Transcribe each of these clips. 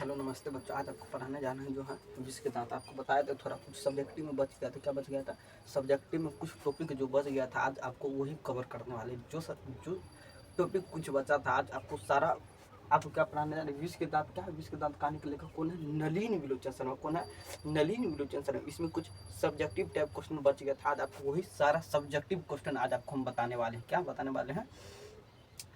Hello नमस्ते बच्चों। आज आपको पढ़ाने जाना है जो है जिसके दांत। आपको बताया था थोड़ा कुछ सब्जेक्टिव में बच गया था। क्या बच गया था? सब्जेक्टिव में कुछ टॉपिक जो बच गया था आज आपको वही कवर करने वाले। जो टॉपिक कुछ बचा था आज आपको सारा आपको क्या पढ़ाने जा रहे। विष के दांत क्या है? विष के दांत कहानी के लेखक कौन है? नलिन विलोचन शर्मा। कौन है? नलिन विलोचन शर्मा। इसमें कुछ सब्जेक्टिव टाइप क्वेश्चन बच गया था। आज आपको वही सारा सब्जेक्टिव क्वेश्चन आज आपको हम बताने वाले हैं। क्या बताने वाले हैं?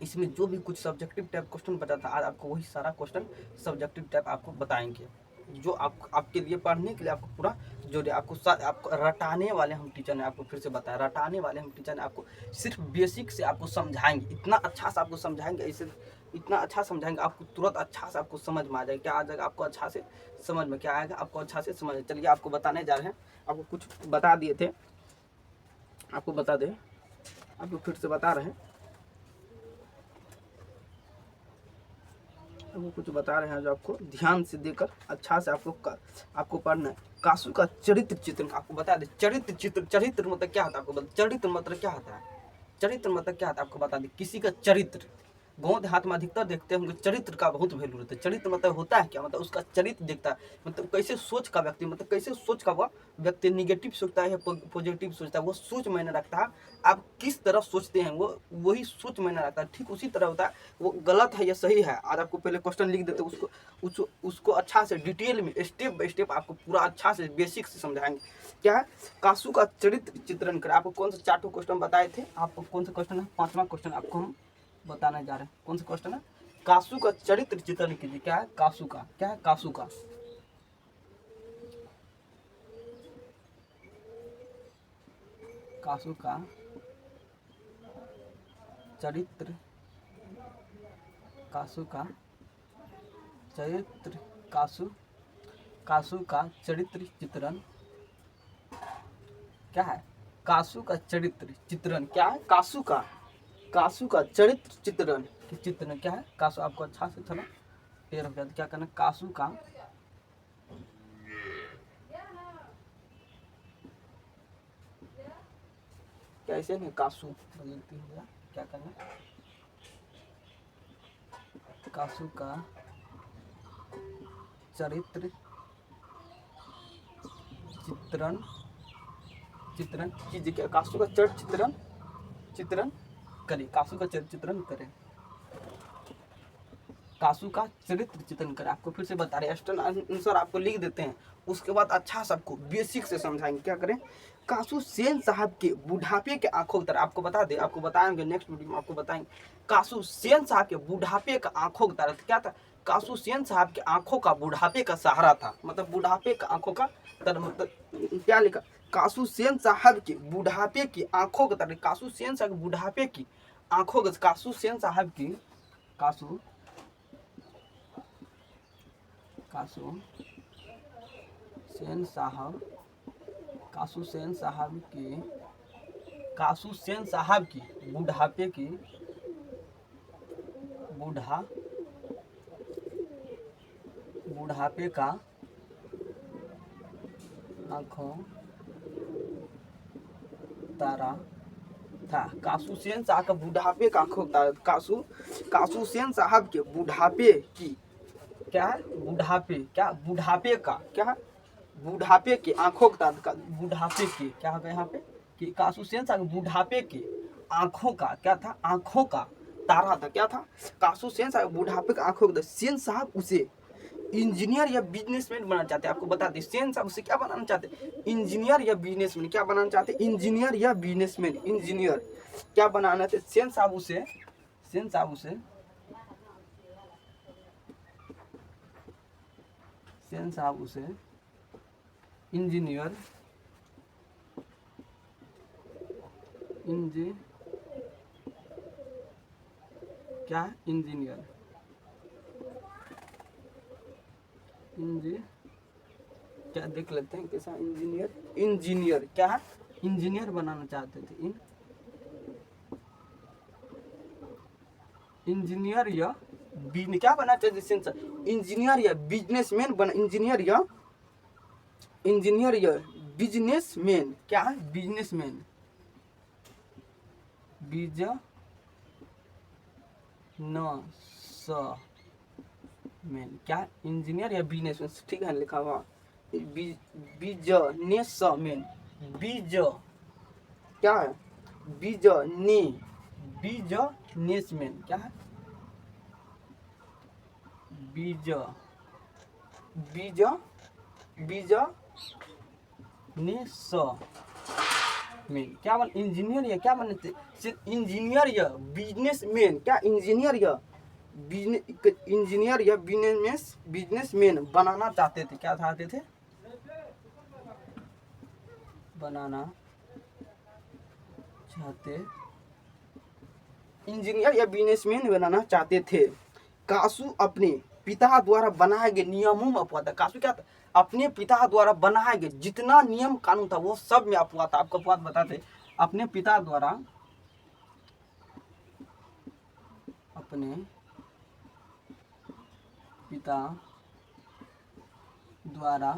इसमें जो भी कुछ सब्जेक्टिव टाइप क्वेश्चन बचा था आज आपको वही सारा क्वेश्चन सब्जेक्टिव टाइप आपको बताएंगे। जो आपके लिए पढ़ने के लिए आपको पूरा जो आपको रटाने वाले हम टीचर ने आपको फिर से बताया। रटाने वाले हम टीचर ने आपको सिर्फ बेसिक से आपको समझाएंगे। इतना अच्छा से आपको समझाएंगे, ऐसे इतना अच्छा समझाएंगे आपको तुरंत अच्छा से आपको समझ में आ जाएगा। क्या आ जाएगा आपको अच्छा से समझ में? क्या आएगा आपको अच्छा से समझ में? चलिए आपको बताने जा रहे हैं। आपको कुछ बता दिए थे, आपको बता दें, आपको फिर से बता रहे हैं। वो कुछ बता रहे हैं जो आपको ध्यान से देकर अच्छा से आपको पढ़ना है। कासू का चरित्र चित्रण आपको बता दे। चरित्र मतलब क्या होता है आपको बता। चरित्र मतलब क्या होता है? चरित्र मतलब क्या होता है आपको बता दे। किसी का चरित्र, गाँव देहात में अधिकतर देखते होंगे चरित्र का बहुत वैल्यू रहता है। चरित्र मतलब होता है क्या? मतलब उसका चरित्र देखता है, मतलब कैसे सोच का व्यक्ति, मतलब कैसे सोच का वह व्यक्ति निगेटिव सोचता है या पॉजिटिव सोचता है, वो सोच मायने रखता है। आप किस तरह सोचते हैं वो वही सोच मायने रखता है। ठीक उसी तरह होता है वो गलत है या सही है। आज आपको पहले क्वेश्चन लिख देते उसको अच्छा से डिटेल में स्टेप बाय स्टेप आपको पूरा अच्छा से बेसिक से समझाएंगे। क्या है? कासू का चरित्र चित्रण कर। आपको कौन सा 4 क्वेश्चन बताए थे? आपको कौन सा क्वेश्चन है? 5वां क्वेश्चन आपको हम बताने जा रहे हैं। कौन सा क्वेश्चन है? कासू का चरित्र चित्रण कीजिए। क्या है? कासू का क्या है? कासू का कासू का चरित्र, कासू का चरित्र, कासू का चरित्र चित्रण क्या है? कासू का चरित्र चित्रण क्या है? कासू का चरित्र चित्रण की चित्रण क्या है? कासू आपको अच्छा से थोड़ा क्लियर हो गया। क्या करना? कासू का कैसे नहीं कासू गलती हो गया। क्या करना? कासू का चरित्र चित्रण कीजिए। क्या? कासू का चरित्र चित्रण करें। कासू का चरित्र चित्रण करें। कासू का चरित्र चित्रण करें। आपको फिर से बता रहे हैं, एक्सटर्नल आंसर आपको लिख देते हैं। उसके बाद अच्छा सबको बेसिक से समझाएंगे। क्या करें? कासू सेन साहब के बुढ़ापे के आंखों की तरह आपको बता दे, आपको बताएंगे नेक्स्ट वीडियो में आपको बताएंगे। कासू सेन साहब के बुढ़ापे का आंखों की तरह क्या था? कासू सेन साहब के आंखों का बुढ़ापे का सहारा था। मतलब बुढ़ापे का आंखों का तरह, मतलब क्या लिखा? कासू सेन साहब के बुढ़ापे की आंखों की तरह। कासू सेन साहब बुढ़ापे की आंखों, कासू सेन साहब की कासू सेन साहब कासू सेन साहब की बुढ़ापे का आंखों तारा था। कासू सेन साहब का बुढ़ापे का आंखों तारा। कासू सेन साहब के बुढ़ापे की क्या है? बुढ़ापे का क्या है? बुढ़ापे की आंखों का बुढ़ापे की क्या होगा यहाँ पे? कि कासू सेन साहब बुढ़ापे की आंखों का क्या था? आंखों का तारा था। क्या था? कासू सेन साहब बुढ़ापे का आंखों का। सेन साहब उसे इंजीनियर या बिजनेसमैन बनाना चाहते। आपको बता दें सेन साहब उसे क्या बनाना चाहते? इंजीनियर या बिजनेसमैन। क्या बनाना चाहते? इंजीनियर या बिजनेसमैन। इंजीनियर क्या बनाना थे? सेन साहब उसे इंजीनियर क्या है? इंजीनियर क्या देख लेते हैं कैसा? इंजीनियर क्या है? इंजीनियर बनाना चाहते थे। इंजीनियर या क्या बनना चाहते? इंजीनियर या बिजनेसमैन बना। इंजीनियर या बिजनेसमैन क्या है? बिजनेसमैन मैन क्या इंजीनियर या बिजनेसमैन, ठीक है लिखा हुआ बिजनेसमैन, बीज क्या है बिजने बिजनेसमैन क्या है बीज बीज बिजनेसमैन क्या बन इंजीनियर या क्या बनते इंजीनियर या बिजनेसमैन, क्या इंजीनियर या इंजीनियर या बिजनेसमैन बनाना चाहते थे, क्या चाहते थे बनाना चाहते इंजीनियर या बिजनेसमैन बनाना चाहते थे। कासू अपने पिता द्वारा बनाए गए नियमों में अपवाद था। कासू क्या था, अपने पिता द्वारा बनाए गए जितना नियम कानून था वो सब में अपवाद था। आपको अपवाद बताते अपने पिता द्वारा अपने पिता द्वारा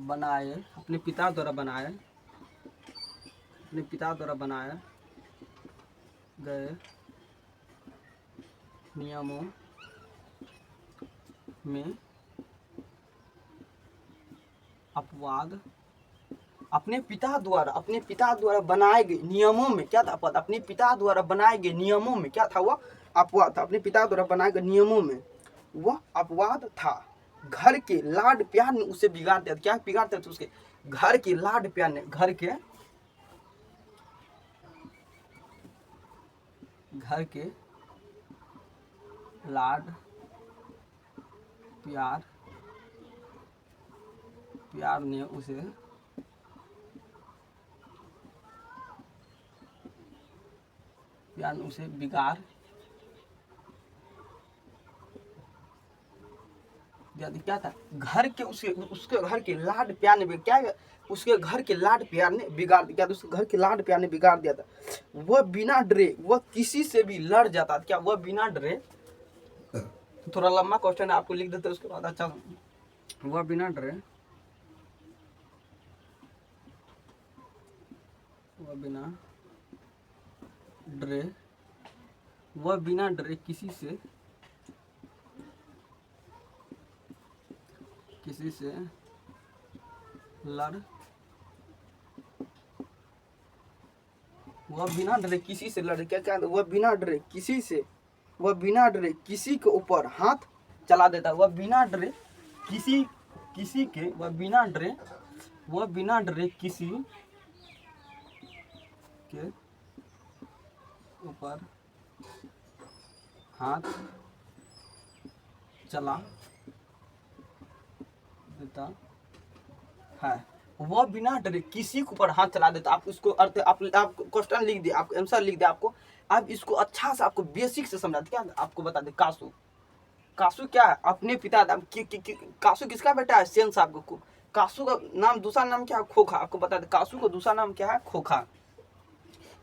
बनाए अपने पिता द्वारा बनाए अपने पिता द्वारा बनाए गए नियमों में अपवाद, अपने पिता द्वारा बनाए गए नियमों में क्या था अपवाद, अपने पिता द्वारा बनाए गए नियमों में क्या था वह अपवाद था, अपने पिता द्वारा बनाए गए नियमों में वह अपवाद था। घर के लाड प्यार ने उसे बिगाड़ दिया, क्या बिगाड़ते थे उसके घर के लाड प्यार ने, घर के लाड प्यार ने उसे बिगाड़ क्या था घर के उसके घर के लाड प्यार ने क्या उसके घर के लाड प्यार ने बिगाड़ दिया, उसके घर के लाड प्यार ने बिगाड़ दिया था। वह बिना डरे वह किसी से भी लड़ जाता था, क्या वह बिना डरे, थोड़ा लंबा क्वेश्चन है आपको लिख देते उसके बाद अच्छा। वह बिना डरे किसी से लड़ वह बिना डरे किसी से लड़ क्या वह बिना डरे किसी के ऊपर हाथ चला देता, वह बिना डरे किसी के वह बिना डरे किसी के ऊपर हाथ चला देता है। वह बिना डरे किसी के ऊपर हाथ चला देता। आप इसको अर्थ आप क्वेश्चन लिख दिए, आपको आंसर लिख दिया, आपको अब इसको अच्छा से आपको बेसिक से समझा क्या आपको बता दे। कासू क्या है अपने पिता कासू किसका बेटा है सेन साहब को। कासू का नाम दूसरा नाम क्या है खोखा, आपको बता दे कासू का दूसरा नाम क्या है खोखा।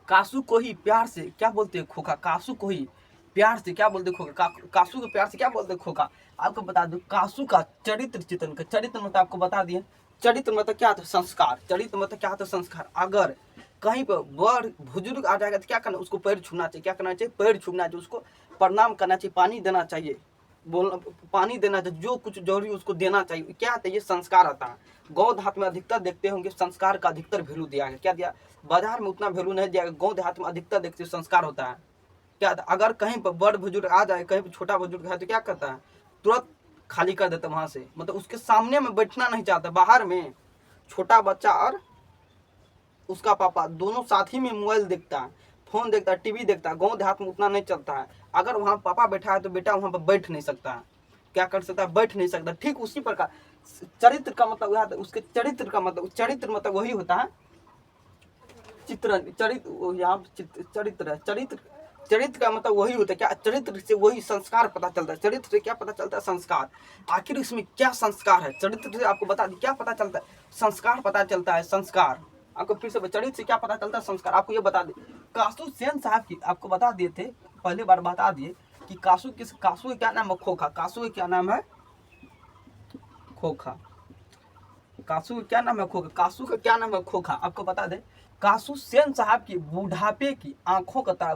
कासू को ही प्यार से क्या बोलते हैं खोखा, कासू को ही प्यार से क्या बोलते खोखा, कासू को प्यार से क्या बोलते खोखा। आपको बता दो कासू का चरित्र चित्रण का चरित्र मतलब आपको बता दिए, चरित्र मतलब क्या था संस्कार, चरित्र मतलब क्या था संस्कार। अगर कहीं पर बड़ बुजुर्ग आ जाएगा तो क्या करना उसको पैर छूना चाहिए, क्या करना चाहिए पैर छूना चाहिए, उसको प्रणाम करना चाहिए, पानी देना चाहिए, पानी देना चाहिए, जो कुछ जरूरी उसको देना चाहिए। क्या आता है ये संस्कार आता है। गाँव देहात में अधिकतर देखते होंगे संस्कार का अधिकतर वैल्यू दिया है, क्या दिया बाजार में उतना वैल्यू नहीं दिया, गाँव देहात में अधिकतर देखते संस्कार होता है। क्या अगर कहीं पर बड़ बुजुर्ग आ जाए कहीं पर छोटा बुजुर्ग है तो क्या करता है तुरंत खाली कर देता वहां से, मतलब उसके सामने में बैठना नहीं चाहता। बाहर में छोटा बच्चा और उसका पापा दोनों साथ ही में मोबाइल देखता है, फोन देखता है, टीवी देखता है। गाँव देहात में उतना नहीं चलता है। अगर वहाँ पापा बैठा है तो बेटा वहाँ पर बैठ नहीं सकता है, क्या कर सकता है बैठ नहीं सकता। ठीक उसी प्रकार चरित्र का मतलब उसके चरित्र का मतलब चरित्र मतलब वही होता है चित्रण, चरित्र यहाँ चरित्र का मतलब वही होता है क्या चरित्र से वही संस्कार पता चलता है। चरित्र से क्या पता चलता है संस्कार। आखिर इसमें क्या संस्कार है चरित्र से आपको बता दी क्या पता चलता है संस्कार पता चलता है। संस्कार आपको फिर से चरित्र से क्या पता चलता है संस्कार। आपको ये बता दें कासू सेन साहब की आपको बता दिए थे पहले बार बता दिए कि कासू का क्या नाम है खोखा। कासू का क्या नाम है खोखा। कासू का क्या नाम है खोखा। कासू का क्या नाम है खोखा। आपको बता दें कासू सेन साहब की बुढ़ापे की आंखों का तारा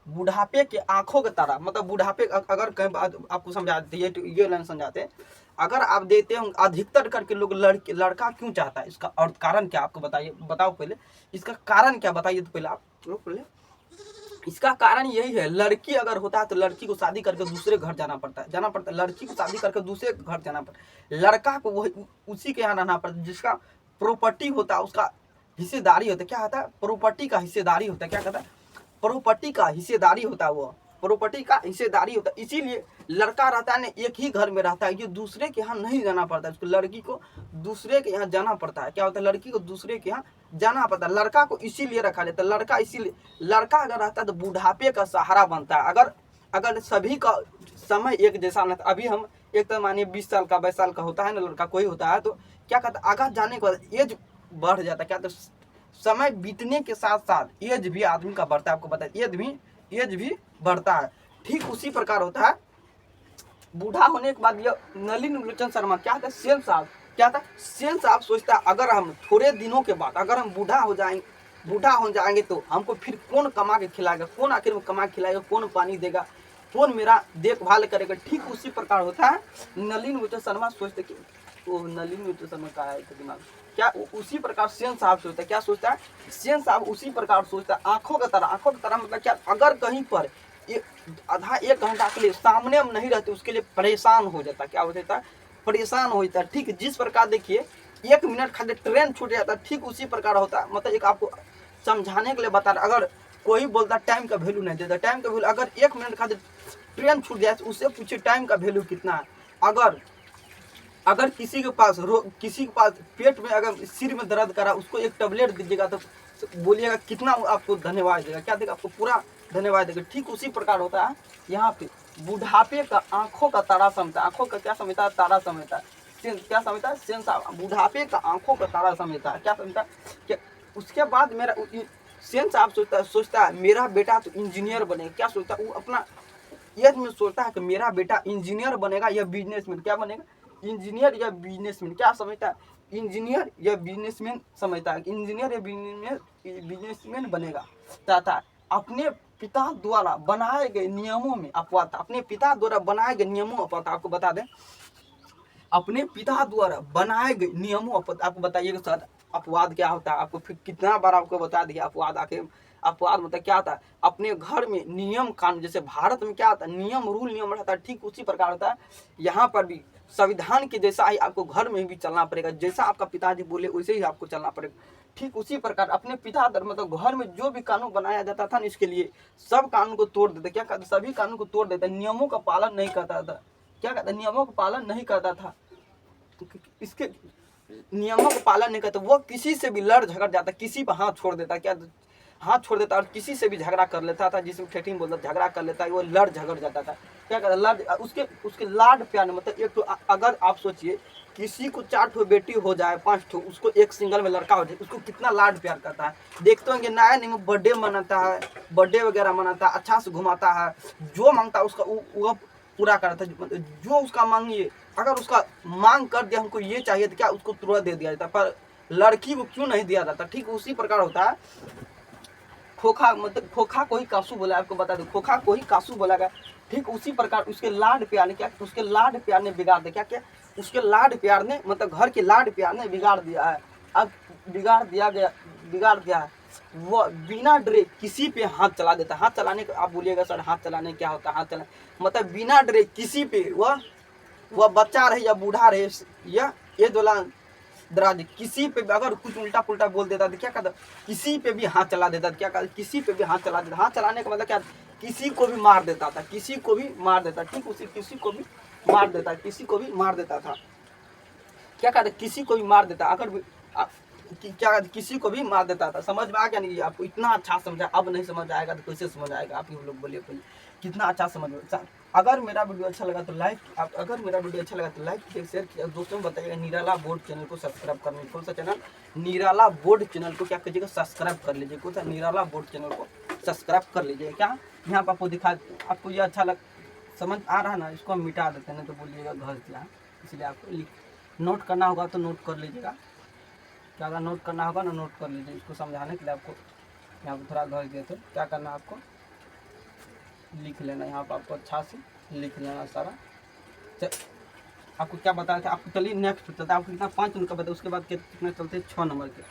बुढ़ापे के आंखों की तरह, मतलब बुढ़ापे अगर कहीं आपको समझा देते ये लाइन समझाते हैं, अगर आप देते हो अधिकतर करके लोग लड़का क्यों चाहता है, इसका और कारण क्या आपको बताइए, बताओ पहले इसका कारण क्या बताइए, तो पहले आप लोग पहले इसका कारण यही है, लड़की अगर होता है तो लड़की को शादी करके दूसरे घर जाना पड़ता है, लड़की को शादी करके दूसरे घर जाना पड़ता है, लड़का को वही उसी के यहाँ रहना पड़ता है जिसका प्रॉपर्टी होता है, उसका हिस्सेदारी होता है, क्या होता है प्रॉपर्टी का हिस्सेदारी होता है, क्या कहता है प्रॉपर्टी का हिस्सेदारी होता है, वो प्रॉपर्टी का हिस्सेदारी होता है। इसीलिए लड़का रहता है ना एक ही घर में रहता है, ये दूसरे के यहाँ नहीं जाना पड़ता है, उसको लड़की को दूसरे के यहाँ जाना पड़ता है, क्या होता है लड़की को दूसरे के यहाँ जाना पड़ता है, लड़का को इसीलिए रखा जाता है, लड़का इसीलिए लड़का अगर रहता है तो बुढ़ापे का सहारा बनता है। अगर सभी का समय एक जैसा न, अभी हम एक तो मानिए 20 साल का 22 साल का होता है ना लड़का कोई होता है, तो क्या कहता है आगे जाने के बाद एज बढ़ जाता है, क्या तो समय बीतने के साथ साथ एज भी आदमी का बढ़ता है, आपको पता है एज भी बढ़ता है। ठीक उसी प्रकार होता है बूढ़ा होने के बाद, यह नलिन लोचन शर्मा क्या था सेन साहब, क्या था सेन साहब सोचता है अगर हम थोड़े दिनों के बाद अगर हम बूढ़ा हो जाएंगे तो हमको फिर कौन कमा के खिलाएगा, कौन आखिर में कमा के खिलाएगा, कौन पानी देगा, कौन मेरा देखभाल करेगा। ठीक उसी प्रकार होता है नलिन लोचन शर्मा सोचते कि वो नलिन लोचन शर्मा का है दिमाग, क्या उसी प्रकार सेन साहब सोचता है, क्या सोचता है सेन साहब उसी प्रकार सोचता है, आंखों की तरह मतलब क्या, अगर कहीं पर आधा एक घंटा के लिए सामने हम नहीं रहते उसके लिए परेशान हो जाता, क्या हो जाता है परेशान हो जाता है। ठीक जिस प्रकार देखिए 1 मिनट खाली ट्रेन छूट जाता है, ठीक उसी प्रकार होता है, मतलब एक आपको समझाने के लिए बता रहा, अगर कोई बोलता टाइम का वैल्यू नहीं देता, टाइम का वैल्यू अगर 1 मिनट खाली ट्रेन छूट जाए तो उससे पूछिए टाइम का वैल्यू कितना है। अगर किसी के पास पेट में अगर सिर में दर्द करा उसको एक टेबलेट दीजिएगा तो बोलिएगा कितना आपको धन्यवाद देगा, क्या देगा आपको पूरा धन्यवाद देगा। ठीक उसी प्रकार होता है यहाँ पे बुढ़ापे का आंखों का तारा समझता है, आंखों का क्या समझता है तारा समझता है, क्या समझता है सेन साहब बुढ़ापे का आंखों का तारा समझता है, क्या समझता है। उसके बाद मेरा सेन साहब सोचता है मेरा बेटा तो इंजीनियर बनेगा, क्या सोचता है वो अपना एज में सोचता है कि मेरा बेटा इंजीनियर बनेगा या बिजनेसमैन, क्या बनेगा इंजीनियर या बिजनेसमैन, क्या समझता है इंजीनियर या बिजनेसमैन समझता है, इंजीनियर या बिजनेसमैन बनेगा तथा अपने पिता द्वारा बनाए गए नियमों में अपवाद, अपने पिता द्वारा बनाए गए नियमों अपवाद, आपको बता दें अपने पिता द्वारा बनाए गए नियमों आपको बताइएगा सर अपवाद क्या होता है, आपको फिर कितना बार आपको बता दिया अपवाद आखिर अपवाद मतलब क्या होता है, अपने घर में नियम कानून, जैसे भारत में क्या होता है नियम रूल नियम रहता है, ठीक उसी प्रकार होता है यहाँ पर भी संविधान के जैसा ही आपको घर में भी चलना पड़ेगा, जैसा आपका पिताजी बोले वैसे ही आपको चलना पड़ेगा। ठीक उसी प्रकार अपने पिता मतलब घर में जो भी कानून बनाया जाता था ना इसके लिए सब कानून को तोड़ देते, क्या कहते सभी कानून को तोड़ देते, नियमों का पालन नहीं करता था, क्या कहता नियमों का पालन नहीं करता था, इसके नियमों का पालन नहीं करता वो किसी से भी लड़ झगड़ जाता, किसी पर हाथ छोड़ देता, क्या हाथ छोड़ देता और किसी से भी झगड़ा कर लेता था, जिसमें ठेठी में बोलता झगड़ा कर लेता वो लड़ झगड़ जाता था, क्या कहता लड़ उसके लाड प्यार मतलब एक तो अगर आप सोचिए किसी को 4 ठो बेटी हो जाए 5 ठो उसको एक सिंगल में लड़का हो जाए उसको कितना लाड प्यार करता है। देखते होंगे नया नहीं बर्थडे मनाता है, बर्थडे वगैरह मनाता है, अच्छा से घुमाता है, जो मांगता है उसका वो पूरा करता है, जो उसका मांगिए अगर उसका मांग कर दिया हमको ये चाहिए तो क्या उसको तुरंत दे दिया जाता, पर लड़की को क्यों नहीं दिया जाता। ठीक उसी प्रकार होता है खोखा, मतलब खोखा को ही कासू बोला, आपको बता दो खोखा को ही कासू बोला गया। ठीक उसी प्रकार उसके लाड प्यार ने क्या, उसके लाड प्यार ने बिगाड़ दिया, क्या उसके लाड प्यार ने मतलब घर के लाड प्यार ने बिगाड़ दिया है। अब बिगाड़ दिया है वो बिना डरे किसी पे हाथ चला देता है। हाथ चलाने का आप बोलिएगा सर हाथ चलाने क्या होता है, हाथ चला मतलब बिना डरे किसी पे वह बच्चा रहे या बूढ़ा रहे या ये दौलान दराज किसी पे अगर कुछ उल्टा पुल्टा बोल देता तो क्या कहता किसी पे भी हाथ चला देता, क्या कहता किसी पे भी हाथ चला देता। हाथ चलाने का मतलब क्या किसी को भी मार देता था, किसी को भी मार देता, ठीक उसी किसी को भी मार देता, किसी को भी मार देता था, क्या कहता किसी को भी मार देता, अगर क्या किसी को भी मार देता था। समझ में आ गया नहीं आपको, इतना अच्छा समझा, अब नहीं समझ आएगा तो कैसे समझ आएगा, आप ही लोग बोलिए कितना अच्छा समझ में। अगर मेरा वीडियो अच्छा लगा तो लाइक, अगर मेरा वीडियो अच्छा लगा तो लाइक शेयर किया, दोस्तों को बताइएगा। निराला बोर्ड चैनल को सब्सक्राइब करने, कौन सा चैनल निराला बोर्ड चैनल को क्या कीजिएगा सब्सक्राइब कर लीजिए, कौन सा निराला बोर्ड चैनल को सब्सक्राइब कर लीजिए। क्या यहाँ पर आपको दिखा, आपको ये अच्छा समझ आ रहा है ना, इसको हम मिटा देते हैं तो बोलिएगा घस दिया, इसलिए आपको नोट करना होगा तो नोट कर लीजिएगा, क्या अगर नोट करना होगा ना नोट कर लीजिए। इसको समझाने के लिए आपको यहाँ पर थोड़ा घस दिए थे, क्या करना है आपको लिख लेना यहाँ पर, आपको अच्छा से लिख लेना सारा। आपको क्या बताया था, आपको चलिए नेक्स्ट चलता है। आपको कितना 5 नंबर का बताया, उसके बाद कितने चलते हैं 6 नंबर के।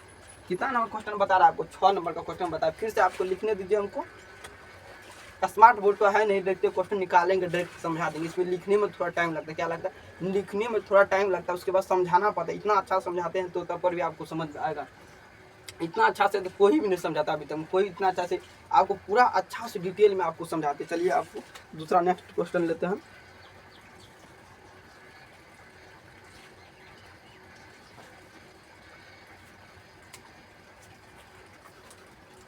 कितना नंबर क्वेश्चन बता रहा है आपको, 6 नंबर का क्वेश्चन बताया। फिर से आपको लिखने दीजिए हमको। स्मार्ट बोर्ड तो है नहीं, देखते क्वेश्चन निकालेंगे डायरेक्ट समझा देंगे। इसमें लिखने में थोड़ा टाइम लगता है, क्या लगता है, लिखने में थोड़ा टाइम लगता है, उसके बाद समझाना पड़ता है। इतना अच्छा समझाते हैं तो तब पर भी आपको समझ आएगा। इतना अच्छा से तो कोई भी नहीं समझाता अभी तक, कोई इतना अच्छा से आपको पूरा अच्छा से डिटेल में आपको समझाते। चलिए आपको दूसरा नेक्स्ट क्वेश्चन लेते हैं।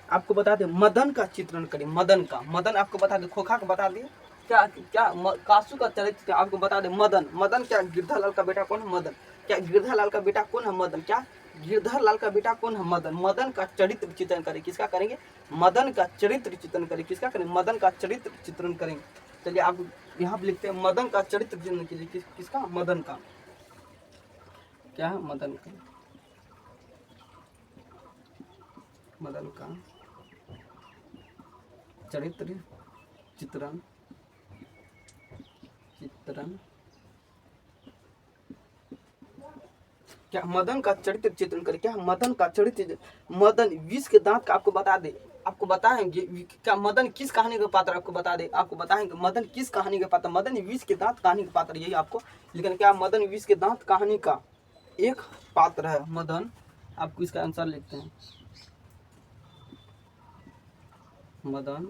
आपको बता दें मदन का चित्रण करिए। मदन का, मदन आपको बता दें, खोखा का बता दिए क्या क्या कासू का चरित्र आपको बता दें। मदन, मदन क्या गिरधालाल का बेटा कौन है, मदन। क्या गिरधालाल का बेटा कौन है, मदन। क्या गिरधालाल का बेटा कौन है, मदन। मदन का चरित्र चित्रण करें, किसका करेंगे, मदन का चरित्र चित्रण करें, किसका करेंगे, मदन का चरित्र चित्रण करेंगे। चलिए आप यहाँ पे लिखते हैं मदन का चरित्र चित्रण कीजिए, किसका, मदन का। क्या है, मदन का, मदन का चरित्र चित्रण, चित्रण। क्या मदन का चरित्र चित्रण करें। क्या मदन का चरित्र, मदन विष के दांत का आपको बता दे, आपको बताएंगे क्या मदन किस कहानी का पात्र, आपको बता दे, आपको बताएंगे मदन किस कहानी का पात्र, मदन विष के दांत कहानी का पात्र, यही आपको। लेकिन क्या मदन विष के दांत कहानी का एक पात्र है मदन। आपको इसका आंसर लिखते हैं, मदन,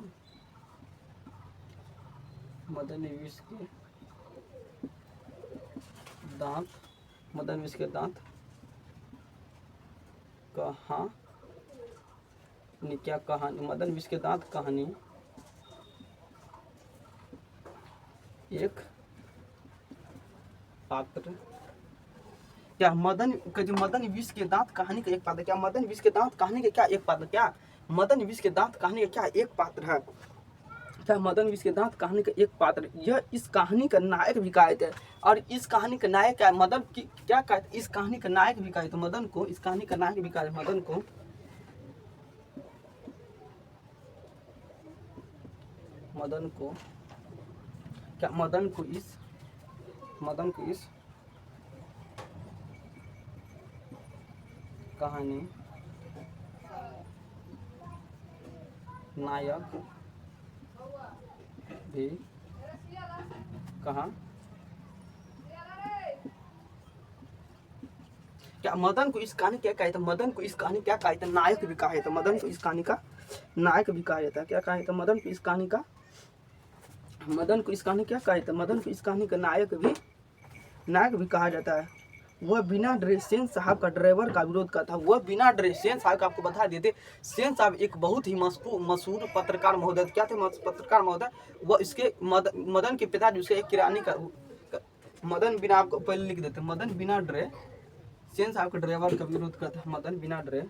मदन विष के दांत, मदन विष के दांत कहानी, क्या कहानी, मदन विष के दांत कहानी एक पात्र। क्या मदन का जो मदन विष के दांत कहानी का एक पात्र, क्या मदन विष के दांत कहानी का क्या एक पात्र, क्या मदन विष के दांत कहानी का क्या एक पात्र है। क्या मदन विष के दांत कहानी का एक पात्र, यह इस कहानी का नायक भी कहा है। और इस कहानी का नायक क्या, मदन की क्या कहा, इस कहानी का नायक भी कहा है, तो मदन को इस कहानी का नायक भी कहा है, मदन को, मदन को क्या मदन को इस, मदन को इस कहानी नायक भी कहा। क्या मदन को इस कहानी क्या कहा था, मदन को इस कहानी क्या कहा था, नायक भी कहा था, मदन को इस कहानी का नायक भी कहा जाता है। क्या कहा था, मदन को इस कहानी का, मदन को इस कहानी क्या कहा था, मदन को इस कहानी का नायक भी कहा जाता है। वह बिना ड्रेस, सेन साहब का ड्राइवर का विरोध करता है। वह बिना ड्रेस, सेन साहब का आपको बता देते, सेन साहब एक बहुत ही मशहूर पत्रकार महोदय, क्या थे पत्रकार महोदय। वह इसके मदन के पिताजी उसके एक किरानी का, मदन बिना, आपको पहले लिख देते, मदन बिना ड्रेस, सेन साहब के ड्राइवर का विरोध करता है, मदन बिना ड्रेस,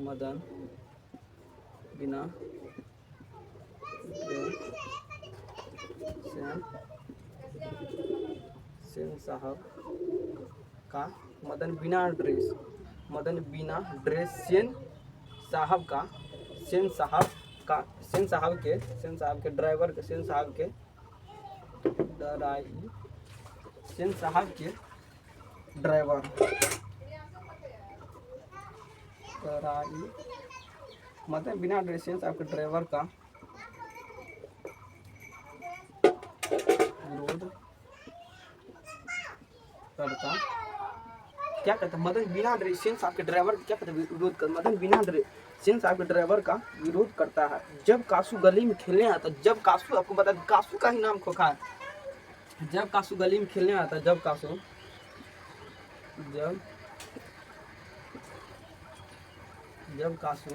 मदन बिना सेन साहब का, मदन बिना ड्रेस, मदन बिना ड्रेस, सेन साहब का, सेन साहब का, सेन साहब के ड्राइवर के, सेन साहब के सेन साहब के ड्राइवर मदन बिना ड्रेस, सेन साहब के ड्राइवर का विरोध करता, क्या कहता, मदन बिना ड्रेस, सेन साहब के ड्राइवर क्या कहता, विरोध कर, मदन बिना ड्रेस, सेन साहब के ड्राइवर का विरोध करता है। जब कासू गली में खेलने आता, जब कासू, आपको बता दें कासू का ही नाम खोखा है। जब कासू गली में खेलने आता, जब कासू, जब कासू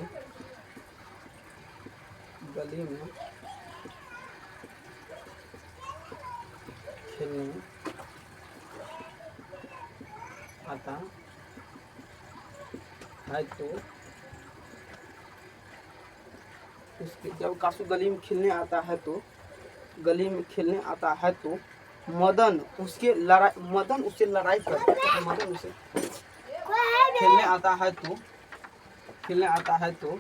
गली में खेलने आता है तो उसके, जब कासू गली में खेलने आता है तो, गली में खेलने आता है तो मदन उसके लड़ाई, मदन उससे लड़ाई करता है, मदन उसे खेलने आता है तो, खेलने आता है तो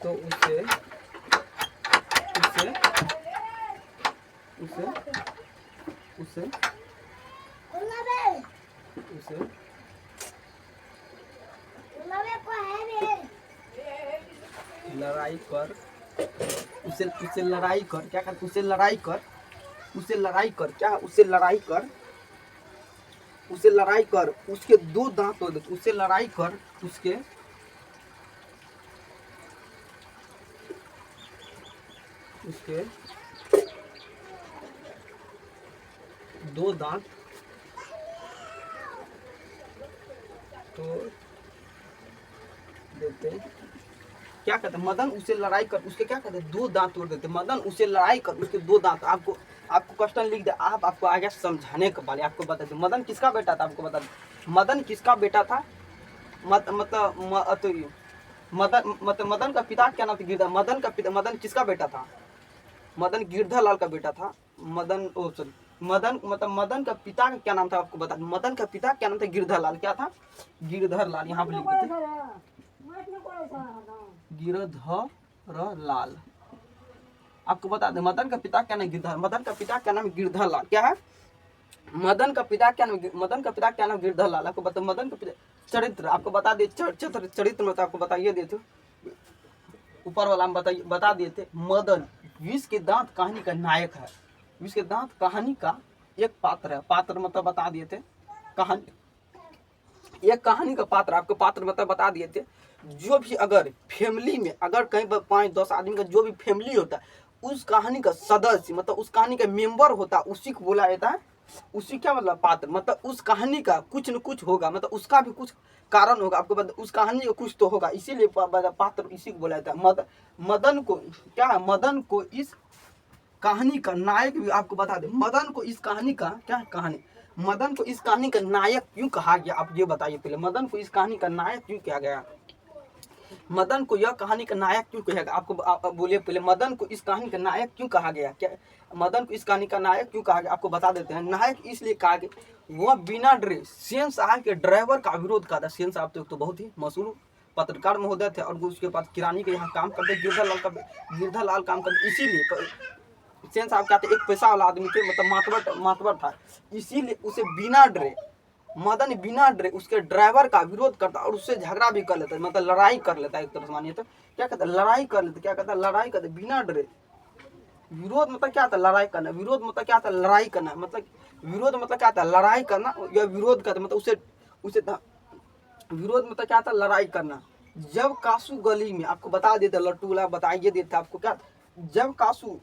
तो उसे उसे उसे उसे उसे लड़ाई कर, उसे उसे लड़ाई कर, क्या कहते, उसे लड़ाई कर, उसे लड़ाई कर, क्या, उसे लड़ाई कर, उसे लड़ाई कर, उसके दो दांत तोड़ दे, उसे लड़ाई कर, उसके उसके दो दांत तोड़ देते, क्या कहते हैं, मदन उसे लड़ाई कर, उसके क्या कहते हैं, दो दांत तोड़ देते, मदन उसे लड़ाई कर, उसके दो दांत, आपको आपको क्वेश्चन लिख दे, आपको आगे समझाने के वाले आपको बता दे, मदन किसका बेटा था, आपको बता दे, मदन किसका बेटा था, मतलब मदन का पिता क्या नाम था, गिरधर, मदन का पिता, मदन किसका बेटा था, मदन गिरधर लाल का बेटा था, मदन ओ सॉरी मदन मतलब मदन का पिता का क्या नाम था, आपको बता, मदन का पिता क्या नाम था, गिरधर लाल, क्या था, गिरधर लाल, यहाँ पे लिख देते गिरधर लाल, आपको बता दें मदन का पिता क्या नाम, गिरधर, मदन का पिता क्या नाम, गिरधर लाल, क्या है, मदन का पिता क्या नाम, मदन का पिता क्या नाम, गिरधर लाल, आपको बता, मदन का पिता, चरित्र आपको बता दिए, चरित्र में तो आपको बताइए देते, ऊपर वाला हम बताइए बता दिए थे, मदन विष के दांत कहानी का नायक है, विष के दांत कहानी का एक पात्र है, पात्र मतलब बता दिए थे, कहानी एक कहानी का पात्र, आपको पात्र मतलब बता दिए थे, जो भी अगर फैमिली में अगर कहीं पर 5-10 आदमी का जो भी फैमिली होता है, उस कहानी का सदस्य मतलब उस कहानी का मेंबर होता है, उसी को बोला जाता है, उसी क्या मतलब पात्र, मतलब उस कहानी का कुछ न कुछ होगा, मतलब उसका भी कुछ कारण होगा, आपको बता उस कहानी का कुछ तो होगा, इसीलिए पात्र इसी को बोला जाता है, मदन को क्या है, मदन को इस कहानी का नायक भी आपको बता दे, मदन को इस कहानी का क्या है, कहानी, मदन को इस कहानी का नायक क्यों कहा गया, आप ये बताइए पहले, मदन को इस कहानी का नायक क्यों कहा गया, मदन को यह कहानी का नायक क्यों कहा गया, आपको बोलिए पहले, मदन को इस कहानी का नायक क्यों कहा गया, क्या मदन को इस कहानी का नायक क्यों कहा गया, आपको बता देते हैं, नायक इसलिए कहा गया, वह बिना डरे सेन साहब के ड्राइवर का विरोध करता, सेन साहब तो बहुत ही मशहूर पत्रकार महोदय थे, और उसके बाद किरानी के यहाँ काम करते, गिरधर लाल काम करते, इसीलिए सेन साहब क्या थे, एक पैसा वाला आदमी थे, मतलब मातबर था, इसीलिए उसे बिना डरे, मदन बिना डरे उसके ड्राइवर का विरोध करता और उससे झगड़ा भी कर लेता, मतलब लड़ाई कर लेता, एक तरह से मानिए तो क्या कहता है, लड़ाई कर लेता, क्या कहता है, लड़ाई करते बिना डरे, विरोध मतलब क्या था, लड़ाई करना, विरोध मतलब क्या था, लड़ाई करना, मतलब विरोध मतलब क्या था, लड़ाई करना, या विरोध करते मतलब उसे उसे विरोध मतलब क्या था, लड़ाई करना, जब कासू गली में, आपको बता देते लट्टू वाला बताइए देता आपको, क्या जब कासू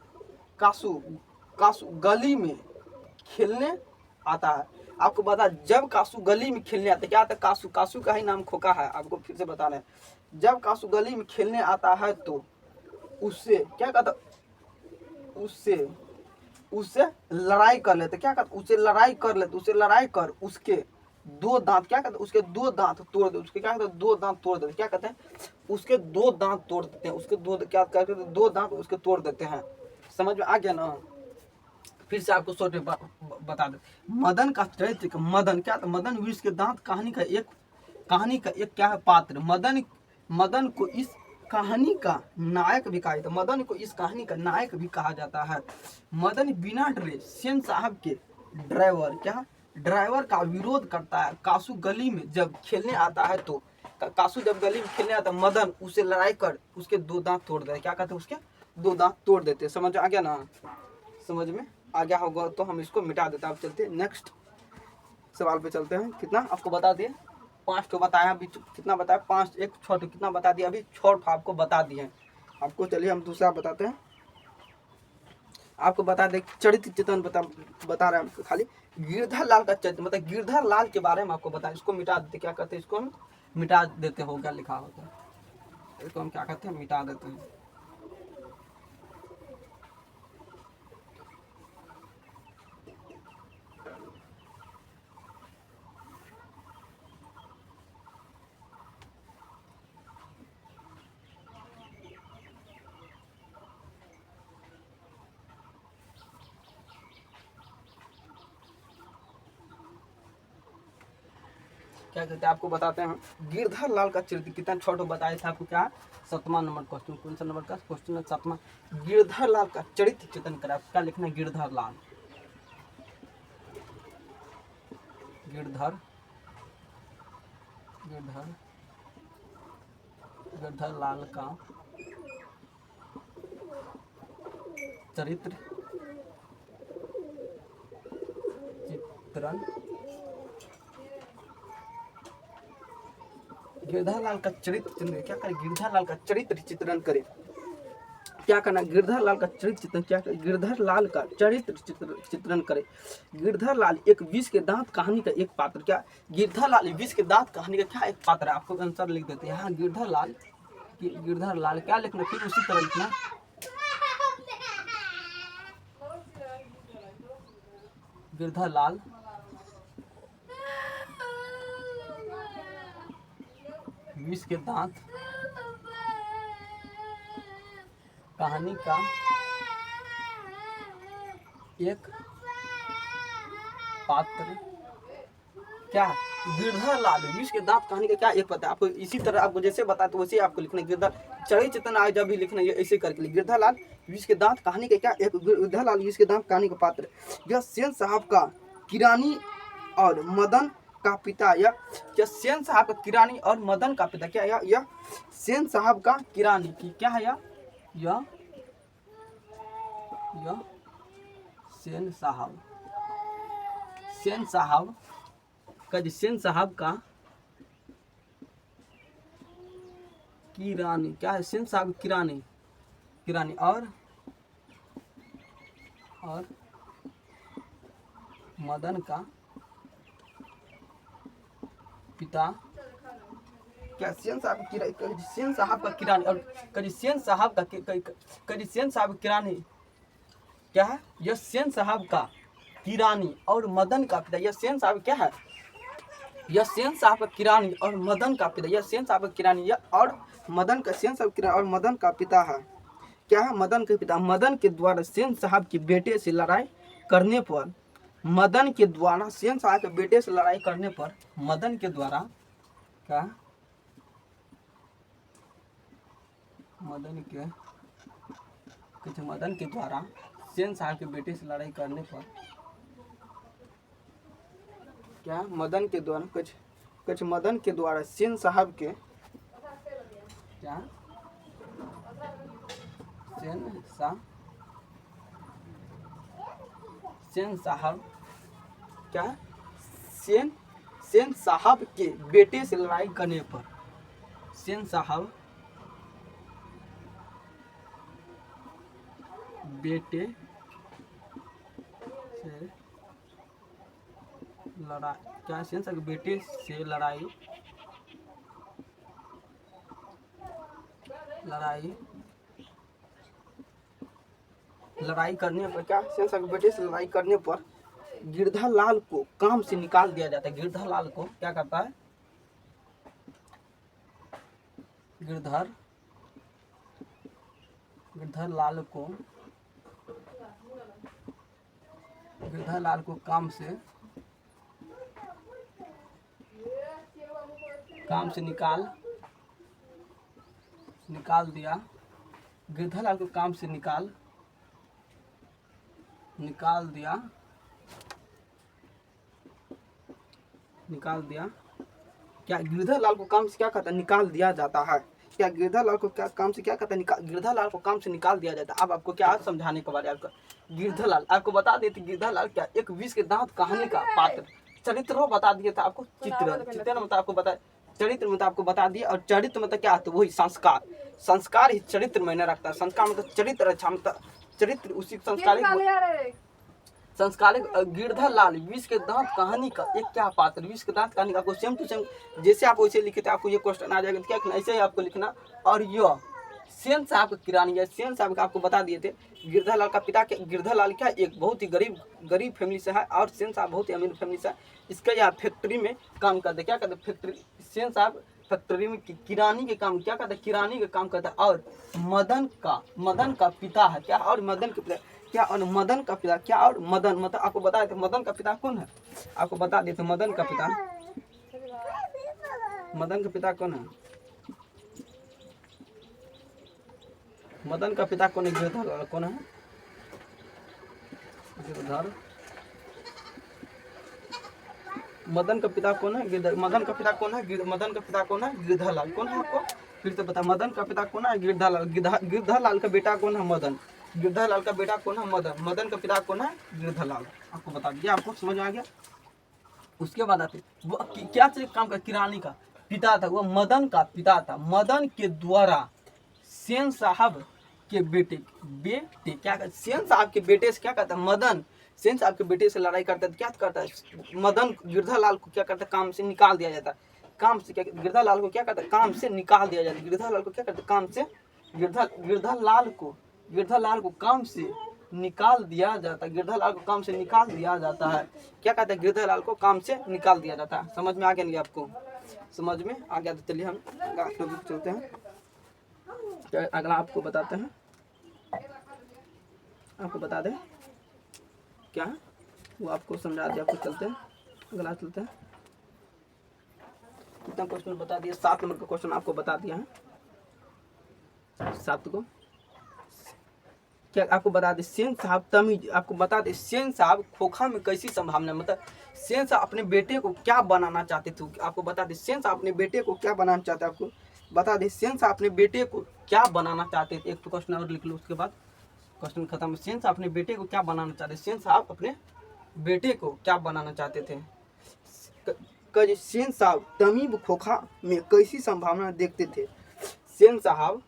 कासू कासू गली में खेलने आता है, आपको बता, जब कासू गली में खेलने आता है, क्या आता है, कासू, कासू का ही नाम खोका है, आपको फिर से बता रहे हैं, जब कासू गली में खेलने आता है तो उससे क्या कहता, उससे उससे लड़ाई कर लेते, क्या कहते, उसे लड़ाई कर लेते, उसे लड़ाई कर उसके दो दांत, क्या कहते, उसके दो दांत तोड़ दे, उसके क्या कहते, दो दांत तोड़ देते, क्या कहते हैं, उसके दो दांत तोड़ देते हैं, उसके दो क्या कहते हैं, दो दांत उसके तोड़ देते हैं, समझ में आ गया ना, फिर से आपको शॉर्ट में बता दे, मदन का चरित्र, मदन क्या था, मदन विष के दांत कहानी का एक क्या है, पात्र, मदन को इस कहानी का नायक भी कहा जाता है, मदन को इस कहानी का नायक भी कहा जाता है, मदन बिना डरे सेन साहब के ड्राइवर क्या ड्राइवर का विरोध करता है, कासू गली में जब खेलने आता है तो कासू जब गली में खेलने आता है, मदन उसे लड़ाई कर उसके दो दांत तोड़ देते, क्या कहते हैं, उसके दो दांत तोड़ देते, समझ आ गया ना, समझ में आ गया होगा तो हम इसको मिटा देते हैं, अब चलते हैं नेक्स्ट सवाल पे चलते हैं, कितना आपको बता दिए, 5 तो बताया, अभी कितना बताया, 5 1 6 तो कितना बता दिया, अभी 6 आपको बता दिए आपको, चलिए हम दूसरा बताते हैं, आपको बता दें चरित्र चित्रण बता रहे हैं, खाली गिरधर लाल का चरित्र, मतलब गिरधर लाल के बारे में आपको बताएं, इसको मिटा देते, क्या कहते हैं, इसको हम मिटा देते, हो क्या लिखा होता है, इसको हम क्या कहते हैं, मिटा देते हैं, क्या कहते हैं आपको बताते हैं। गिरधर लाल का चरित्र कितना छोटा बताया था आपको, क्या 7वां नंबर क्वेश्चन, कौन सा नंबर का क्वेश्चन है 7वां। गिरधर लाल का चरित्र चित्रण करें, आप क्या लिखना है, गिरधर लाल, गिरधर गिरधर गिरधर लाल का चरित्र चित्रण, गिरधर लाल का चरित्र चित्रण क्या करें, गिरधर लाल का चरित्र चित्रण करें, क्या करना, गिरधर लाल का चरित्र चित्रण क्या करें, गिरधर लाल का चरित्र चित्रण करें। गिरधर लाल एक विष के दांत कहानी का एक पात्र, क्या गिरधर लाल विष के दांत कहानी का क्या एक पात्र है, आपको आंसर लिख देते हैं यहाँ। गिरधर लाल क्या लिखना, फिर उसी तरह लिखना, गिरधर लाल विष के दांत कहानी का एक पात्र, क्या गिरधर लाल विष के दांत कहानी का क्या एक पात्र, आपको इसी तरह आपको जैसे बताया तो वैसे आपको लिखना है। गिरधर चरित्र चित्रण आए जब भी लिखना है ऐसे करके, गिरधर लाल विष के दांत कहानी का क्या एक, गिरधर लाल विष के दांत कहानी का पात्र, यह सेन साहब का किरानी और मदन का पिता, यह सेन साहब का किरानी और मदन का पिता, क्या यह सेन साहब का किरानी की क्या है, यह सेन साहब का सेन साहब का किरानी, क्या है सेन साहब किरानी और मदन का पिता, क्या सेन साहब का किरानी और सेन साहब का किरानी, क्या है यह सेन साहब का किरानी और मदन का पिता, यह सेन साहब क्या है, यह सेन साहब का किरानी और मदन का पिता, यह सेन साहब का किरानी और मदन का, सेन साहब किरानी और मदन का पिता है, क्या है मदन के पिता। मदन के द्वारा सेन साहब के बेटे से लड़ाई करने पर, मदन के द्वारा सेन साहब के बेटे से लड़ाई करने पर, मदन के द्वारा क्या, मदन के द्वारा सेन साहब के बेटे से लड़ाई करने पर, क्या मदन के द्वारा कुछ मदन के द्वारा सेन साहब के, क्या सेन साहब क्या सेन साहब के बेटे से लड़ाई करने पर, सेन साहब बेटे से लड़ाई, क्या सेन साहब के बेटे से लड़ाई करने पर, क्या सेन साहब के बेटे से लड़ाई करने पर गिरधर लाल को काम से निकाल दिया जाता है। गिरधर लाल को क्या करता है, गिरधर लाल को काम से निकाल दिया, गिरधर लाल को काम से निकाल दिया, क्या गिरधर लाल को काम से क्या कहता है, निकाल दिया जाता है, क्या गिरधर लाल को क्या काम से क्या कहता है, गिरधर लाल को काम से निकाल दिया जाता है। अब आपको क्या समझाने के बाद आपका गिरधर लाल, आपको बता देते गिरधर लाल क्या एक विष के दांत कहानी का पात्र, चरित्र बता दिया था आपको, चित्रण मतलब आपको बता, चरित्र मतलब आपको बता दिया, और चरित्र मतलब क्या होता है, वही संस्कार ही चरित्र मैंने रखता है, संस्कार मतलब चरित्र, अच्छा मतलब चरित्र उसी संस्कारिक। गिरधर लाल विष के दांत कहानी का एक क्या पात्र, विष के दांत कहानी का, आपको सेम टू सेम जैसे आप वैसे लिखे थे आपको ये क्वेश्चन आ जाएगा, क्या लिखना ऐसे ही आपको लिखना। और यह सेन साहब का किरानी है, सेन साहब का आपको बता दिए थे। गिरधर लाल का पिता गिरधर लाल क्या एक बहुत ही गरीब फैमिली से है, और सेन साहब बहुत ही अमीर फैमिली से है। इसका यह फैक्ट्री में काम करते, क्या करते फैक्ट्री, सेन साहब फैक्ट्री में किरानी के काम, क्या करता है किरानी के काम करता है। और मदन का पिता है, क्या और मदन के पिता क्या, और मदन का पिता क्या, और मदन मतलब आपको बताया था मदन का पिता कौन है, आपको बता देते मदन का पिता मदन का पिता कौन है? मदन का पिता कौन है? गिरधर कौन है? गिरधर। मदन का पिता कौन है? गिरधर। मदन का पिता कौन है? मदन का पिता कौन है? गिरधर लाल। कौन है आपको फिर से बता? मदन का पिता कौन है? गिरधर लाल। गिरधर लाल का बेटा कौन है? मदन। गिरधर लाल का बेटा कौन है? मदन। मदन का पिता कौन है? गिरधर लाल। आपको बता दिया, आपको समझ में आ गया। उसके बाद आते वो क्या चीज काम का? किरानी का पिता था, वो मदन का पिता था। मदन के द्वारा सेन साहब के बेटे क्या कहते? सेन साहब के बेटे से क्या कहता है? मदन सेन साहब के बेटे से लड़ाई करता है, क्या करता है? मदन गिरधर लाल को क्या करता है? काम से निकाल दिया जाता है। काम से क्या? गिरधर लाल को क्या करता है? काम से निकाल दिया जाता है। गिरधर लाल को क्या करता है? काम से गिरधर लाल को काम से निकाल दिया जाता है। गिरधर लाल को काम से निकाल दिया जाता है। क्या कहते हैं? गिरधर लाल को काम से निकाल दिया जाता है। समझ में आ गया नहीं आपको? समझ में आ गया तो चलिए हम चलते हैं। अगला आपको बताते हैं, आपको बता दें क्या है वो आपको समझा दिया। आपको चलते हैं, अगला चलते हैं। कितना क्वेश्चन बता दिया? 7 नंबर का क्वेश्चन आपको बता दिया है। 7 को क्या आपको बता दे? सेन साहब तमीज आपको बता दे। सेन साहब खोखा में कैसी संभावना, मतलब सेन साहब अपने बेटे को क्या बनाना चाहते थे? आपको बता दे। सेन साहब अपने बेटे को क्या बनाना चाहते? आपको बता दे। सेन साहब अपने बेटे को क्या बनाना चाहते थे? एक तो क्वेश्चन और लिख लो, उसके बाद क्वेश्चन खत्म। सेन साहब अपने बेटे को क्या बनाना चाहते? सेन साहब अपने बेटे को क्या बनाना चाहते थे? सेन साहब तमीम खोखा में कैसी संभावना देखते थे? सेन साहब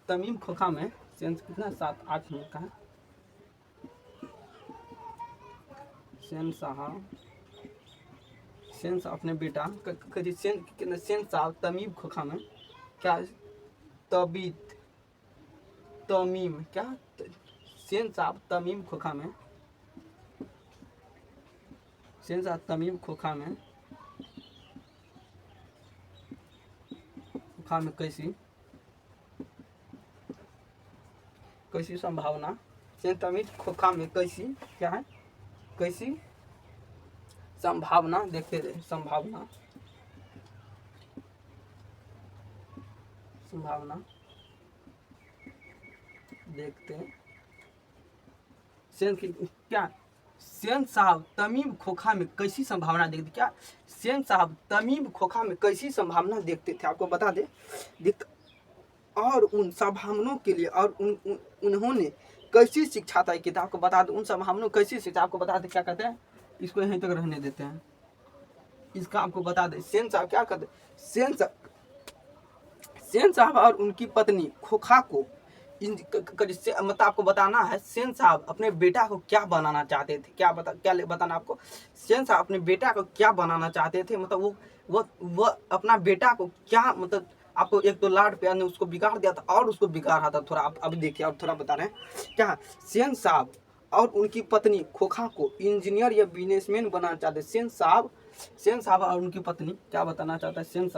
तमीम खोखा में, सेन कितना 7-8 मिनट का है। सेन साहब अपने बेटा सेन साहब तमीम खोखा में क्या तमीम क्या सेन साहब तमीम खोखा में, सेन साहब तमीम खोखा में कैसी संभावना? सेन तमीम खोखा में कैसी क्या है? कैसी संभावना देखते थे? संभावना देखते सेन की क्या? सेन साहब तमीम खोखा में कैसी संभावना देखते? क्या सेन साहब तमीम खोखा में कैसी संभावना देखते थे? आपको बता दे। और उन संभावनाओं के लिए और उन्होंने कैसी शिक्षा तय की थी? आपको बता दो। उन संभावनाओं कैसी शिक्षा, आपको बता दे। क्या कहते हैं? इसको यहीं तक रहने देते हैं, इसका आपको बता दे। सेन साहब क्या कहते? सेन साहब और उनकी पत्नी खोखा को मतलब आपको बताना है सेन साहब अपने बेटा को क्या बनाना चाहते थे? क्या बताना आपको? सेन साहब अपने बेटा को क्या बनाना चाहते थे? मतलब वो अपना बेटा को क्या, मतलब आपको एक तो लाड प्यार ने उसको बिगाड़ दिया था और उसको बिगाड़ा था। थोड़ा आप अभी देखिए और थोड़ा बता रहे हैं। क्या सेन साहब और उनकी पत्नी खोखा को इंजीनियर या बिजनेसमैन बनाना चाहते? सेन साहब और उनकी पत्नी क्या बताना चाहता है? सेन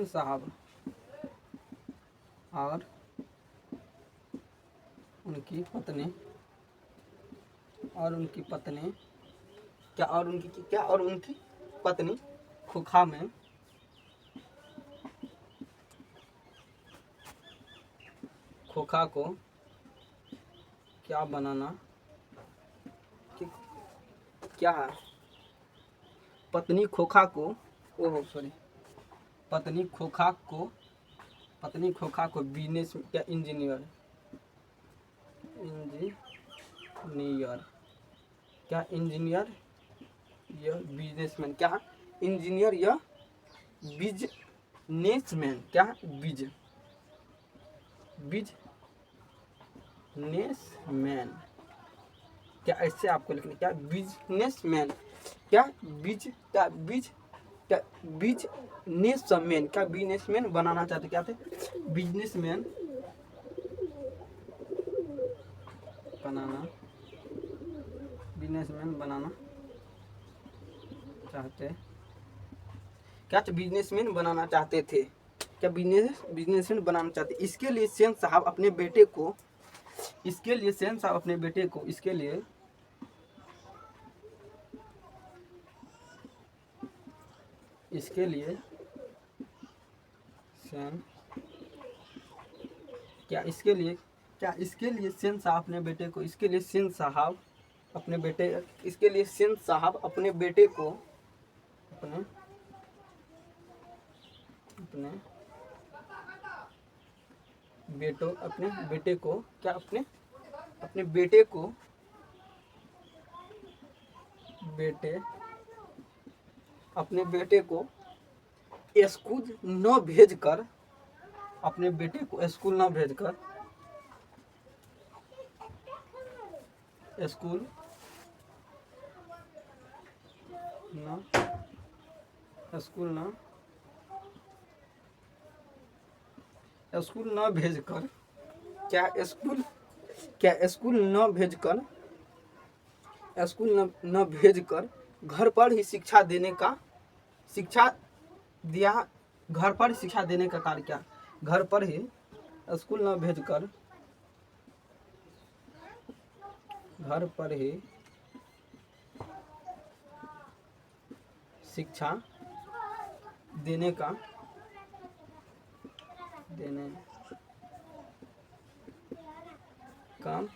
साहब और उनकी पत्नी पत्नी खोखा में खोखा को क्या बनाना, क्या है? पत्नी खोखा को बिजनेस क्या इंजीनियर क्या इंजीनियर या बिजनेसमैन, क्या इंजीनियर या बिजनेसमैन, क्या बिजनेसमैन, क्या ऐसे आपको लिखना? क्या बिजनेसमैन, क्या बिजनेसमैन, क्या बिजनेसमैन बनाना चाहते? क्या थे? बिजनेसमैन बनाना चाहते। क्या बिजनेसमैन बनाना चाहते थे? क्या बिजनेसमैन बनाना चाहते? इसके लिए सेन साहब अपने बेटे को इसके लिए सेन क्या इसके लिए सेन साहब अपने बेटे को इसके लिए सेन साहब अपने बेटे इसके लिए सेन साहब अपने बेटे को अपने अपने बेटे को क्या अपने बेटे को अपने बेटे को स्कूल न भेजकर अपने बेटे को स्कूल न भेजकर स्कूल न भेजकर न भेजकर घर पर ही शिक्षा देने का कार्य क्या घर पर ही स्कूल न भेजकर घर पर ही शिक्षा देने का काम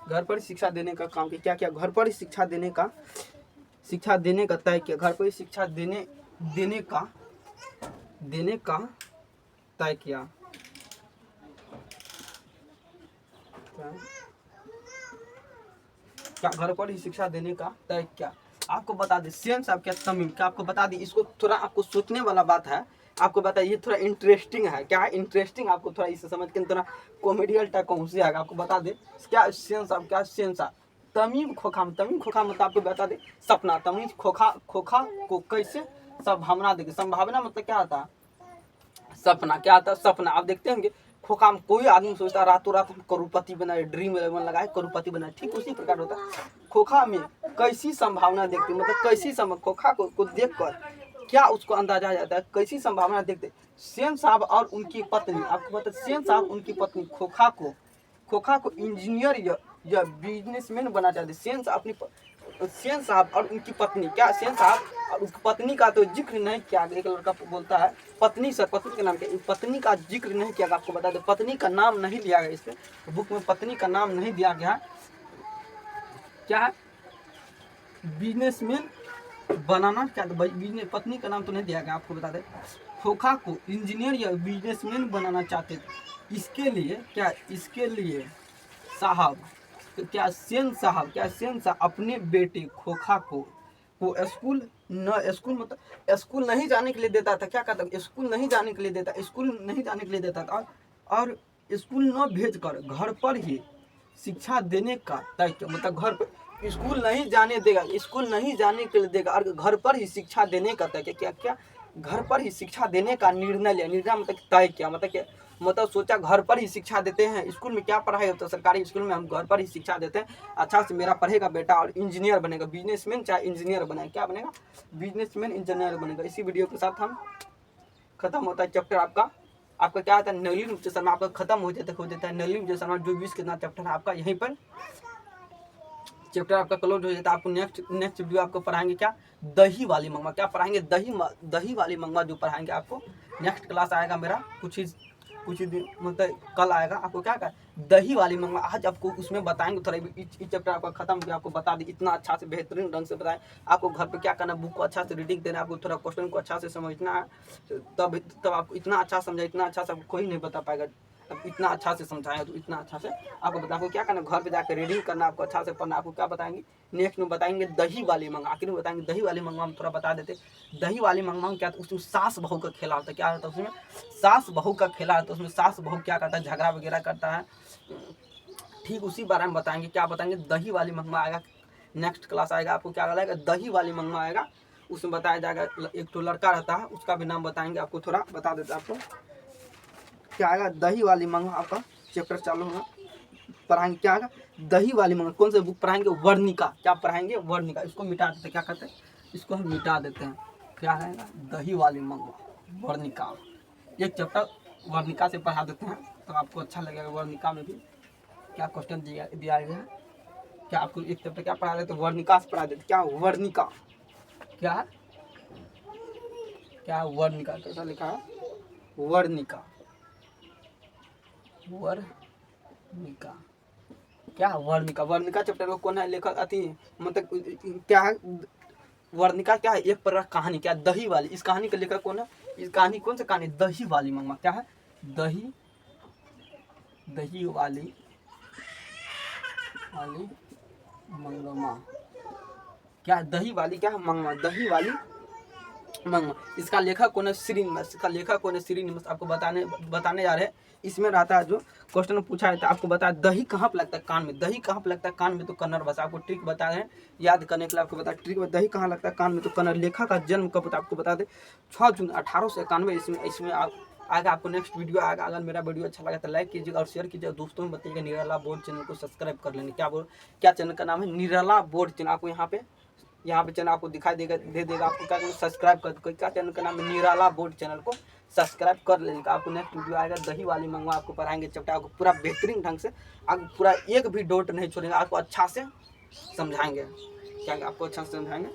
घर पर शिक्षा देने का काम क्या क्या घर पर शिक्षा देने का तय किया घर पर शिक्षा देने का तय किया क्या घर पर ही शिक्षा देने का तय किया। आपको बता दें सेन साहब क्या तमीम क्या आपको बता दें इसको थोड़ा आपको सोचने वाला बात है। आपको बता ये थोड़ा इंटरेस्टिंग है क्या है इंटरेस्टिंग आपको थोड़ा इसे समझ के थोड़ा कॉमेडियल टाइप का घुस जाएगा। आपको बता दे क्या सेन साहब तमीम खोखा मतलब आपको बता दे सपना तमीम खोखा को कैसे संभावना मतलब क्या आता है सपना क्या आता है सपना। आप देखते होंगे खोखा में कोई आदमी सोचता है रातों रात हम करोड़पति बनाए ड्रीम 11 लगाए करोड़पति बनाए ठीक उसी प्रकार होता है। खोखा में कैसी संभावना देखते मतलब कैसी खोखा को देखकर क्या उसको अंदाजा आ जाता है कैसी संभावना देखते सेन साहब और उनकी पत्नी। आपको पता सेन साहब उनकी पत्नी खोखा को इंजीनियर या बिजनेसमैन बना चाहते। सेन साहब और उनकी पत्नी क्या सेन साहब और उसकी पत्नी का तो जिक्र नहीं किया। एक लड़का बोलता है पत्नी के नाम क्या पत्नी का जिक्र नहीं किया। आपको बता दें पत्नी का नाम नहीं लिया गया इस बुक में पत्नी का नाम नहीं दिया गया क्या है बिजनेसमैन बनाना क्या बिजनेस पत्नी का नाम तो नहीं दिया गया। आपको बता दें खोखा को इंजीनियर या बिजनेसमैन बनाना चाहते थे। इसके लिए साहब सेन साहब अपने बेटे खोखा को स्कूल नहीं जाने के लिए देता था। क्या कहता स्कूल नहीं जाने के लिए देता था और स्कूल न भेजकर घर पर ही शिक्षा देने का तय किया। मतलब घर पर स्कूल नहीं जाने के लिए देगा और घर पर ही शिक्षा देने का तय किया। क्या घर पर ही शिक्षा देने का निर्णय लिया। निर्णय मतलब तय किया मतलब सोचा घर पर ही शिक्षा देते हैं। स्कूल में क्या पढ़ाई होता है सरकारी स्कूल में हम घर पर ही शिक्षा देते हैं। अच्छा से मेरा पढ़ेगा बेटा और इंजीनियर बनेगा बिजनेसमैन चाहे इंजीनियर बनेगा क्या बनेगा बिजनेसमैन इंजीनियर बनेगा। इसी वीडियो के साथ हम खत्म होता है चैप्टर आपका क्या आता है नलिनी विजय शर्मा आपका खत्म हो जाता है। नलिनी विजय शर्मा जो 20 कितना चैप्टर है आपका यहीं पर चैप्टर आपका क्लोज हो जाता है। आपको नेक्स्ट वीडियो आपको पढ़ाएंगे क्या दही वाली मंगवा क्या पढ़ाएंगे दही वाली मंगवा जो पढ़ाएंगे आपको नेक्स्ट क्लास आएगा मेरा कुछ ही दिन मतलब कल आएगा। आपको क्या दही वाली मंगवा आज आपको उसमें बताएंगे थोड़ा इस चैप्टर आपका खत्म किया। आपको बता दी इतना अच्छा से बेहतरीन ढंग से बताएं। आपको घर पे क्या करना बुक को अच्छा से रीडिंग देना आपको थोड़ा क्वेश्चन को अच्छा से समझना है तब आपको इतना अच्छा समझा इतना अच्छा से कोई नहीं बता पाएगा। अब इतना अच्छा से समझाया तो इतना अच्छा से आपको बता आपको क्या करना घर पे जाकर रीडिंग करना आपको अच्छा से पढ़ना। आपको क्या बताएंगे नेक्स्ट में बताएंगे दही वाली मंगवा आखिर में बताएंगे दही वाली मंगवा में थोड़ा बता देते दही वाली मंगवा में क्या उसमें सास बहू का खेला होता है। क्या होता है उसमें सास बहू का खेला होता है। उसमें सास बहू क्या करता है झगड़ा वगैरह करता है ठीक उसी बारे में बताएंगे। क्या बताएंगे दही वाली मंगवा आएगा नेक्स्ट क्लास आएगा। आपको क्या लगेगा दही वाली मंगवा आएगा उसमें बताया जाएगा एक तो लड़का रहता है उसका भी नाम बताएंगे। आपको थोड़ा बता देते आपको क्या आएगा दही वाली मंगवा आपका चैप्टर चालू होगा पढ़ाएंगे क्या आएगा दही वाली मंगवा। कौन से बुक पढ़ाएंगे वर्णिका क्या पढ़ाएंगे वर्णिका। इसको मिटा देते क्या कहते हैं इसको हम मिटा देते हैं क्या रहेगा दही वाली मंगवा वर्णिका एक चैप्टर वर्णिका से पढ़ा देते हैं तो आपको अच्छा लगेगा। वर्णिका में भी क्या क्वेश्चन दिया गया है क्या आपको एक चैप्टर क्या पढ़ा देते वर्णिका से पढ़ा देते क्या वर्णिका क्या है क्या वर्णिका, कैसा लिखा है? वर्णिका, वर्णिका, क्या वर्णिका? वर्णिका चैप्टर को कौन है लेखक? अति मतलब क्या है वर्णिका? क्या है? एक प्रकार कहानी, क्या दही वाली। इस कहानी का लेखक कौन है? इस कहानी कौन सी कहानी? दही वाली मंगमा। क्या है? दही, दही वाली मंगमा। क्या है? दही वाली क्या है? मंगमा, दही वाली मंगमा। इसका लेखक कौन है? श्रीनिवास। इसका लेखक कौन है? श्रीनिवास। आपको बताने जा रहे हैं। इसमें रहता है जो क्वेश्चन पूछा है, तो आपको बताया दही कहाँ पे लगता है? कान में। दही कहाँ पे लगता है? कान में। तो कन्नड़ भाषा। आपको ट्रिक बता रहे हैं याद करने के लिए। आपको बता ट्रिक में दही कहाँ लगता है? कान में। तो कन्नड़। लेखक का जन्म कब होता है? आपको बता दें 6 जून 1891। इसमें आप आगे आपको नेक्स्ट वीडियो आएगा। अगर मेरा वीडियो अच्छा लगा तो लाइक कीजिएगा और शेयर कीजिएगा, दोस्तों में बताइएगा। निराला बोर्ड चैनल को सब्सक्राइब कर लेंगे। क्या चैनल का नाम है? निराला बोर्ड चैनल। आपको यहाँ पे चैनल आपको दिखाई देगा। आपको क्या करना? सब्सक्राइब कर। क्या चैनल का नाम है? निराला बोर्ड चैनल को सब्सक्राइब कर लेगा। आपको नेक्स्ट वीडियो आएगा, दही वाली मंगवा आपको पढ़ाएंगे चैप्टर। आपको पूरा बेहतरीन ढंग से, आपको पूरा एक भी डाउट नहीं छोड़ेंगे। आपको अच्छा से समझाएंगे। क्या आपको अच्छा से समझाएंगे?